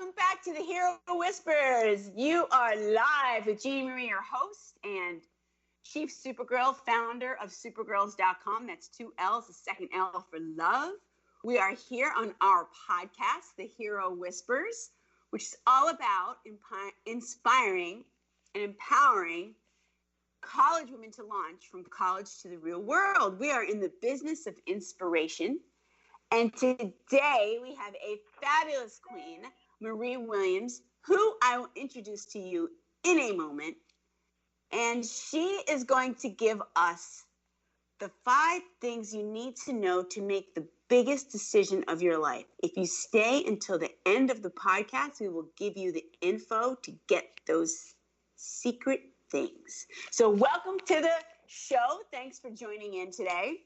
Welcome back to the Hero Whispers. You are live with Jeannie Marie, your host and Chief Supergirl, founder of supergirls.com. That's two L's, the second L for love. We are here on our podcast, The Hero Whispers, which is all about inspiring and empowering college women to launch from college to the real world. We are in the business of inspiration. And today we have a fabulous queen, Marie Williams, who I will introduce to you in a moment. And she is going to give us the 5 things you need to know to make the biggest decision of your life. If you stay until the end of the podcast, we will give you the info to get those secret things. So welcome to the show. Thanks for joining in today.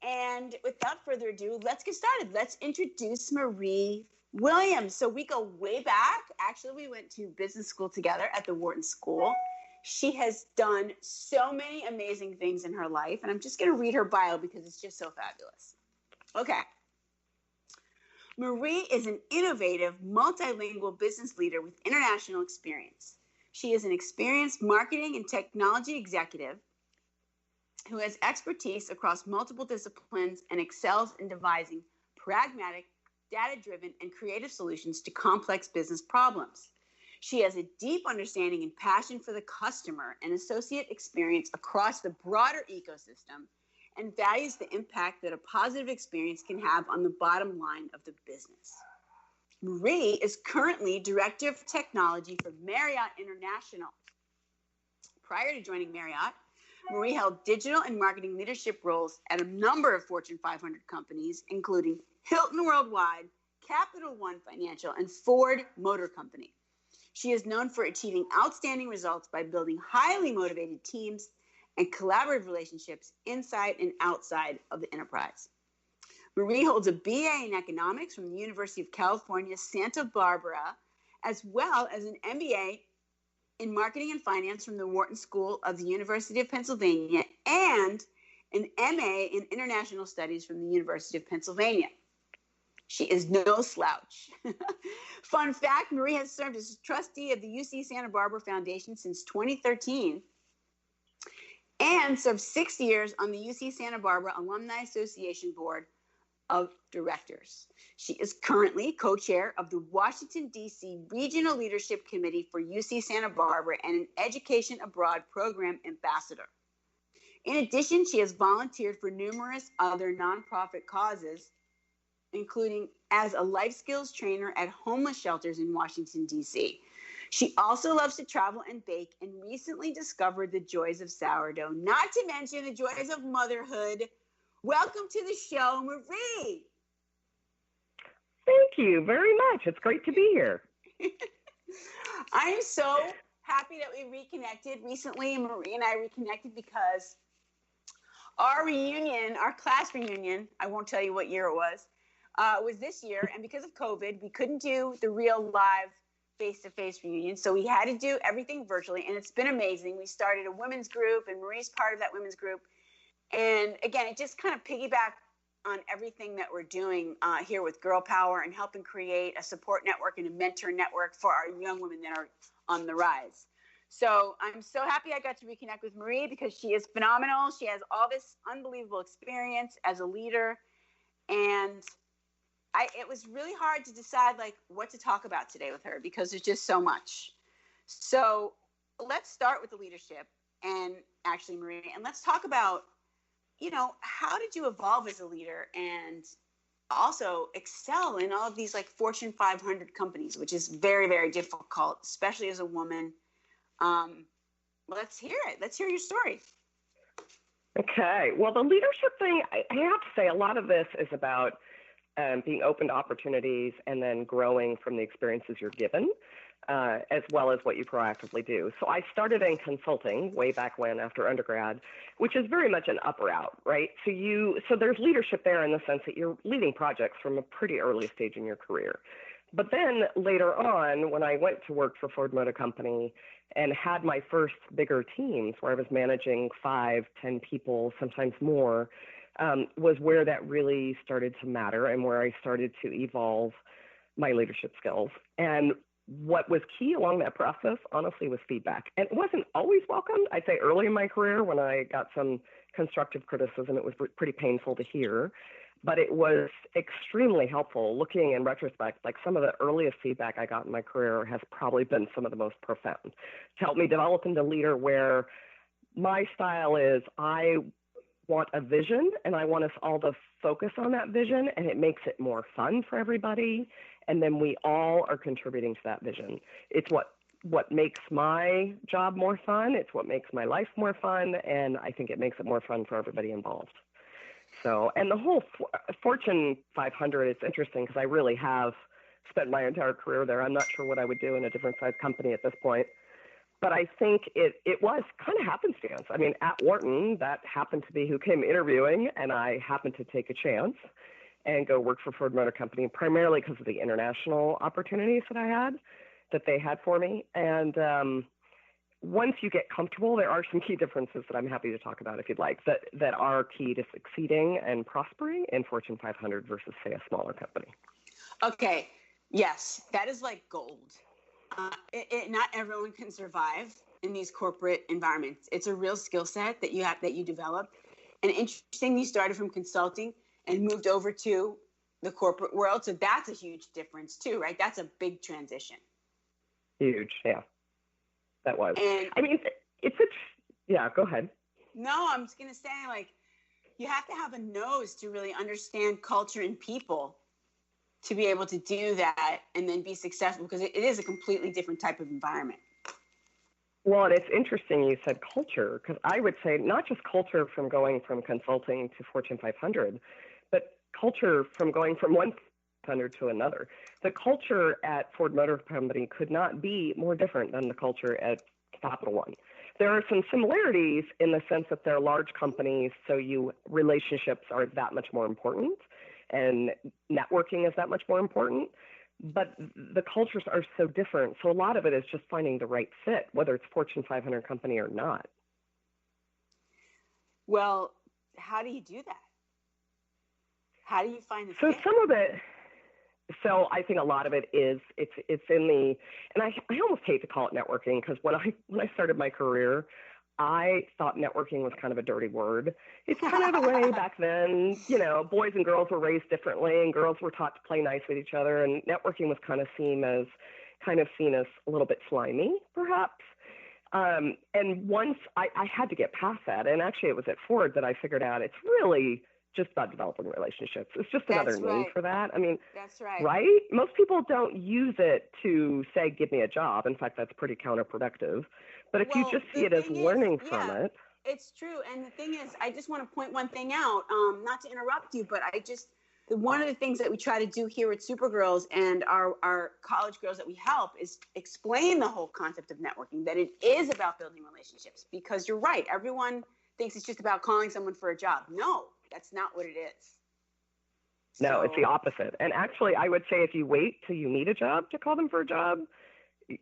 And without further ado, let's get started. Let's introduce Marie Williams. So we go way back. Actually, we went to business school together at the Wharton School. She has done so many amazing things in her life. And I'm just going to read her bio because it's just so fabulous. Okay. Marie is an innovative, multilingual business leader with international experience. She is an experienced marketing and technology executive who has expertise across multiple disciplines and excels in devising pragmatic, data-driven, and creative solutions to complex business problems. She has a deep understanding and passion for the customer and associate experience across the broader ecosystem and values the impact that a positive experience can have on the bottom line of the business. Marie is currently Director of Technology for Marriott International. Prior to joining Marriott, Marie held digital and marketing leadership roles at a number of Fortune 500 companies, including Hilton Worldwide, Capital One Financial, and Ford Motor Company. She is known for achieving outstanding results by building highly motivated teams and collaborative relationships inside and outside of the enterprise. Marie holds a BA in economics from the University of California, Santa Barbara, as well as an MBA in marketing and finance from the Wharton School of the University of Pennsylvania, and an MA in international studies from the University of Pennsylvania. She is no slouch. Fun fact, Marie has served as trustee of the UC Santa Barbara Foundation since 2013 and served 6 years on the UC Santa Barbara Alumni Association Board of Directors. She is currently co-chair of the Washington, D.C. Regional Leadership Committee for UC Santa Barbara and an Education Abroad Program Ambassador. In addition, she has volunteered for numerous other nonprofit causes, including as a life skills trainer at homeless shelters in Washington, D.C. She also loves to travel and bake and recently discovered the joys of sourdough, not to mention the joys of motherhood. Welcome to the show, Marie. Thank you very much. It's great to be here. I'm so happy that we reconnected recently. Marie and I reconnected because our reunion, our class reunion, I won't tell you what year it was this year. And because of COVID, we couldn't do the real live face-to-face reunion. So we had to do everything virtually. And it's been amazing. We started a women's group and Marie's part of that women's group. And again, it just kind of piggybacked on everything that we're doing here with Girl Power and helping create a support network and a mentor network for our young women that are on the rise. So I'm so happy I got to reconnect with Marie because she is phenomenal. She has all this unbelievable experience as a leader. And it was really hard to decide like what to talk about today with her because there's just so much. So let's start with the leadership and actually Marie, and let's talk about, you know, how did you evolve as a leader and also excel in all of these like Fortune 500 companies, which is very, very difficult, especially as a woman. Let's hear it. Let's hear your story. Okay. Well, the leadership thing, I have to say a lot of this is about being open to opportunities and then growing from the experiences you're given, as well as what you proactively do. So I started in consulting way back when after undergrad, which is very much an up or out, right? So there's leadership there in the sense that you're leading projects from a pretty early stage in your career. But then later on, when I went to work for Ford Motor Company and had my first bigger teams where I was managing 5, 10 people, sometimes more, was where that really started to matter and where I started to evolve my leadership skills. And what was key along that process, honestly, was feedback. And it wasn't always welcomed. I'd say early in my career when I got some constructive criticism, it was pretty painful to hear, but it was extremely helpful. Looking in retrospect, like some of the earliest feedback I got in my career has probably been some of the most profound to help me develop into a leader where my style is I want a vision and I want us all to focus on that vision, and it makes it more fun for everybody. And then we all are contributing to that vision. It's what makes my job more fun. It's what makes my life more fun. And I think it makes it more fun for everybody involved. So, and the whole Fortune 500, it's interesting because I really have spent my entire career there. I'm not sure what I would do in a different size company at this point. But I think it was kind of happenstance. I mean, at Wharton, that happened to be who came interviewing, and I happened to take a chance and go work for Ford Motor Company, primarily because of the international opportunities that they had for me. And once you get comfortable, there are some key differences that I'm happy to talk about if you'd like, that are key to succeeding and prospering in Fortune 500 versus, say, a smaller company. Okay. Yes, that is like gold. Not everyone can survive in these corporate environments. It's a real skill set that you develop. And interesting, you started from consulting and moved over to the corporate world. So that's a huge difference too, right? That's a big transition. Huge, yeah. That was. And I mean, yeah, go ahead. No, I'm just going to say, like, you have to have a nose to really understand culture and people to be able to do that and then be successful, because it is a completely different type of environment. Well, and it's interesting you said culture, because I would say not just culture from going from consulting to Fortune 500, but culture from going from one 500 to another. The culture at Ford Motor Company could not be more different than the culture at Capital One. There are some similarities in the sense that they're large companies, so relationships are that much more important, and networking is that much more important, but the cultures are so different. So a lot of it is just finding the right fit, whether it's Fortune 500 company or not. Well, how do you do that? How do you find the fit? So I think a lot of it is, it's in the, and I almost hate to call it networking, because when I started my career, I thought networking was kind of a dirty word. It's kind of the way back then, boys and girls were raised differently, and girls were taught to play nice with each other, and networking was kind of seen as a little bit slimy, perhaps. And once I had to get past that, and actually it was at Ford that I figured out it's really just about developing relationships. It's just another name for that. I mean, that's right. Right? Most people don't use it to say, give me a job. In fact, that's pretty counterproductive. But if you just see it as learning from it. It's true. And the thing is, I just want to point one thing out, not to interrupt you, but one of the things that we try to do here at Supergirls and our college girls that we help is explain the whole concept of networking, that it is about building relationships, because you're right. Everyone thinks it's just about calling someone for a job. No, that's not what it is. No, it's the opposite. And actually, I would say if you wait till you need a job to call them for a job,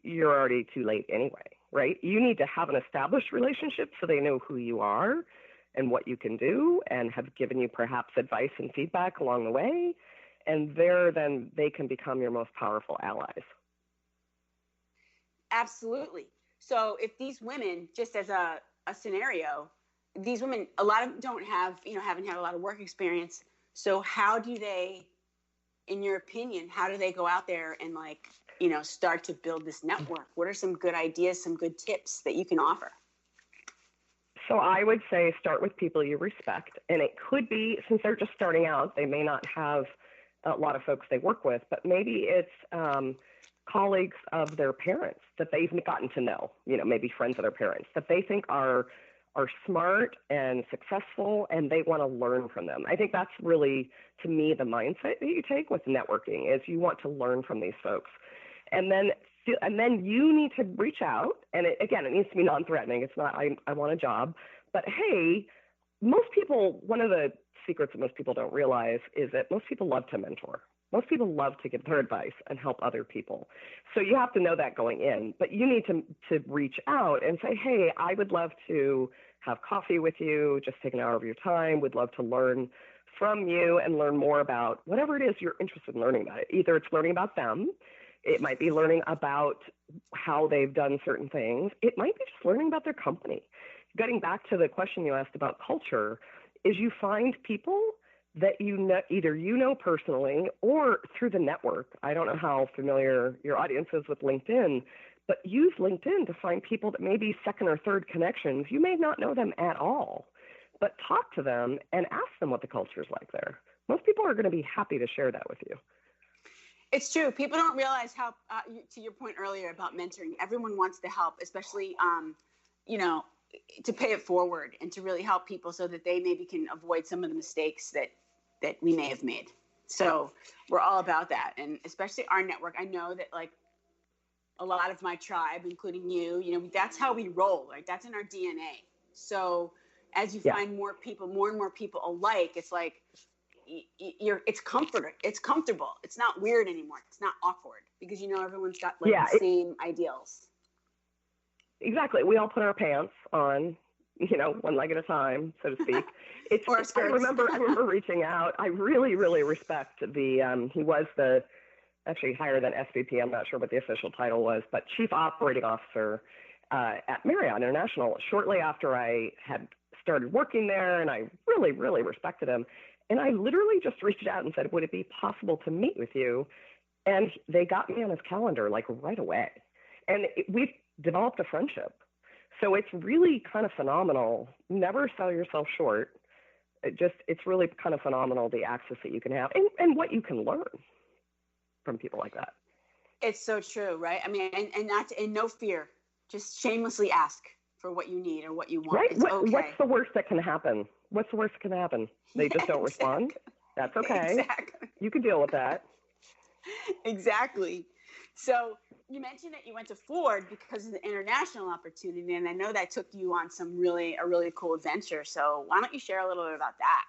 you're already too late anyway, right? You need to have an established relationship so they know who you are and what you can do, and have given you perhaps advice and feedback along the way. And then they can become your most powerful allies. Absolutely. So if these women, just as a scenario, these women, a lot of them don't have, haven't had a lot of work experience. So how do they, in your opinion, how do they go out there and start to build this network? What are some good ideas, some good tips that you can offer? So I would say start with people you respect. And it could be, since they're just starting out, they may not have a lot of folks they work with, but maybe it's colleagues of their parents that they've gotten to know, maybe friends of their parents that they think are smart and successful, and they want to learn from them. I think that's really, to me, the mindset that you take with networking is you want to learn from these folks. And then you need to reach out, and it needs to be non-threatening. It's not, I want a job, but hey, most people, one of the secrets that most people don't realize is that most people love to mentor. Most people love to give their advice and help other people. So you have to know that going in, but you need to reach out and say, hey, I would love to have coffee with you, just take an hour of your time. Would love to learn from you and learn more about whatever it is you're interested in learning about. Either it's learning about them, it might be learning about how they've done certain things, it might be just learning about their company. Getting back to the question you asked about culture, is you find people that you know, either you know personally or through the network. I don't know how familiar your audience is with LinkedIn, but use LinkedIn to find people that may be second or third connections. You may not know them at all, but talk to them and ask them what the culture is like there. Most people are going to be happy to share that with you. It's true. People don't realize how, to your point earlier about mentoring, everyone wants to help, especially, to pay it forward and to really help people so that they maybe can avoid some of the mistakes that we may have made. So we're all about that. And especially our network, I know that like a lot of my tribe, including you, that's how we roll, right? That's in our DNA. So as you find more and more people alike, it's like, it's comfortable. It's not weird anymore. It's not awkward because everyone's got the same ideals. Exactly. We all put our pants on, one leg at a time, so to speak. I remember reaching out. I really, really respect he was actually higher than SVP. I'm not sure what the official title was, but Chief Operating Officer at Marriott International. Shortly after I had started working there, and I really, really respected him. And I literally just reached out and said, would it be possible to meet with you? And they got me on his calendar like right away. And we've developed a friendship. So it's really kind of phenomenal. Never sell yourself short. It's really kind of phenomenal, the access that you can have and what you can learn from people like that. It's so true, right? I mean, and no fear, just shamelessly ask for what you need or what you want. Right. It's okay. What's the worst that can happen? What's the worst that can happen? They just don't respond. That's okay. Exactly. You can deal with that. Exactly. So you mentioned that you went to Ford because of the international opportunity, and I know that took you on a really cool adventure. So why don't you share a little bit about that?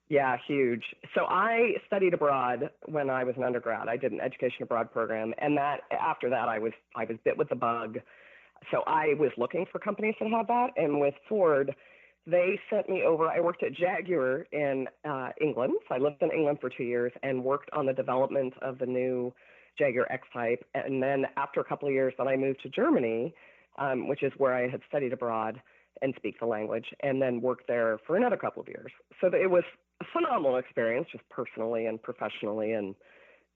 Yeah, huge. So I studied abroad when I was an undergrad. I did an education abroad program, and after that I was bit with the bug. So I was looking for companies that had that, and with Ford, they sent me over. I worked at Jaguar in England. So I lived in England for 2 years and worked on the development of the new Jaguar X-Type. And then after a couple of years, then I moved to Germany, which is where I had studied abroad and speak the language, and then worked there for another couple of years. So it was a phenomenal experience, just personally and professionally, and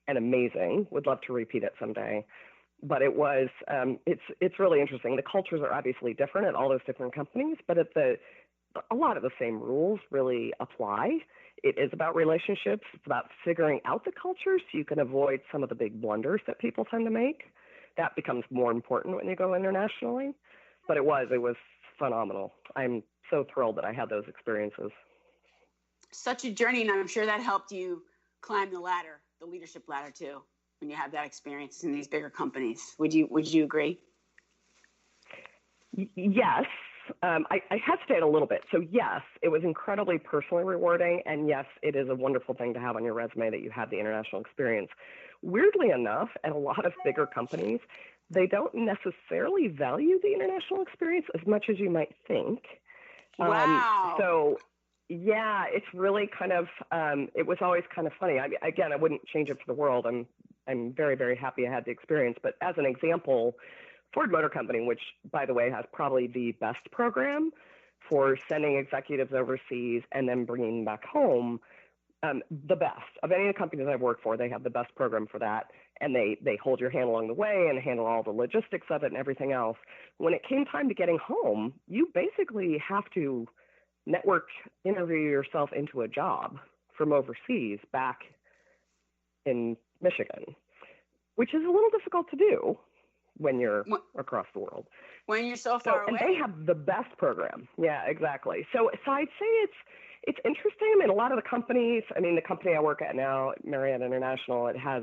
amazing. Would love to repeat it someday. But it was, it's really interesting. The cultures are obviously different at all those different companies, but a lot of the same rules really apply. It is about relationships. It's about figuring out the culture so you can avoid some of the big blunders that people tend to make. That becomes more important when you go internationally. But it was phenomenal. I'm so thrilled that I had those experiences. Such a journey, and I'm sure that helped you climb the leadership ladder too, when you have that experience in these bigger companies. Would you agree? Yes. I hesitate a little bit. So yes, it was incredibly personally rewarding. And yes, it is a wonderful thing to have on your resume that you had the international experience. Weirdly enough, at a lot of bigger companies, they don't necessarily value the international experience as much as you might think. Wow. So yeah, it's really kind of, it was always kind of funny. I wouldn't change it for the world. I'm very, very happy I had the experience. But as an example, Ford Motor Company, which, by the way, has probably the best program for sending executives overseas and then bringing them back home, the best. Of any of the companies I've worked for, they have the best program for that. And they hold your hand along the way and handle all the logistics of it and everything else. When it came time to getting home, you basically have to network interview yourself into a job from overseas back in Michigan, which is a little difficult to do when you're across the world. When you're so far away. And they have the best program. Yeah, exactly. So I'd say it's interesting. I mean, a lot of the companies, the company I work at now, Marriott International, it has